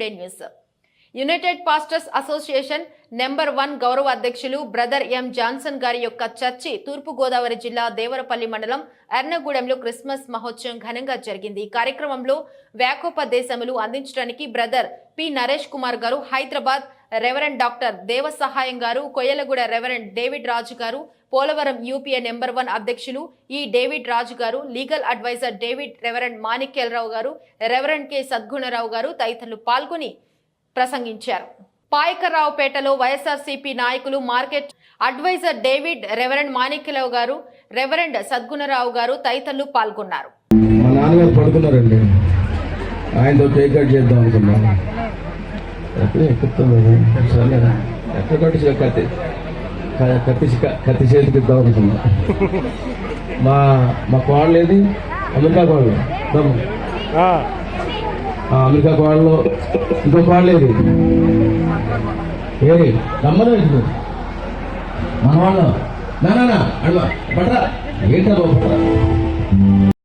Today news. United pastors association number 1 గౌరవ అధ్యక్షులు brother ఎం Johnson గారి యొక్క చర్చి తూర్పుగోదావరి జిల్లా దేవరపల్లి మండలం ఎర్నగూడెంలో క్రిస్మస్ మహోత్సవం ఘనంగా జరిగింది. ఈ కార్యక్రమంలో వ్యాకోపదేశములు అందించడానికి బ్రదర్ పి నరేష్ కుమార్ గారు, హైదరాబాద్ రెవరెండ్ డాక్టర్ దేవ సహాయం గారు, కొయ్యలగూడ రెవరెండ్ డేవిడ్ రాజు గారు, పోలవరం యూపీఏ నెంబర్ 1 అధ్యక్షులు ఈ David Raju garu, legal advisor David reverend Manikyalarao garu, reverend K Sadguna Rao గారు తదితరులు పాల్గొని ప్రసంగించారు. పాయకరావుపేటలో వైఎస్ఆర్సీపీ నాయకులు market advisor David reverend Manikyalarao garu, reverend Sadguna Rao గారు తదితరులు పాల్గొన్నారు. మా నాన్నగారు పడుకున్నారండి, ఆయనతో కేక్ కట్ చేద్దాం అనుకున్నాను. కత్తి చేతికి ఇద్దాం అనుకున్నా. మా కోడలు ఏది, అమెరికా కోడలు, అమెరికా కోడలు ఇంకో కోడలు ఏది, ఏది నమ్మలేదు మన వాళ్ళు. నా అడవ పట్రా ఏంటా బాబు.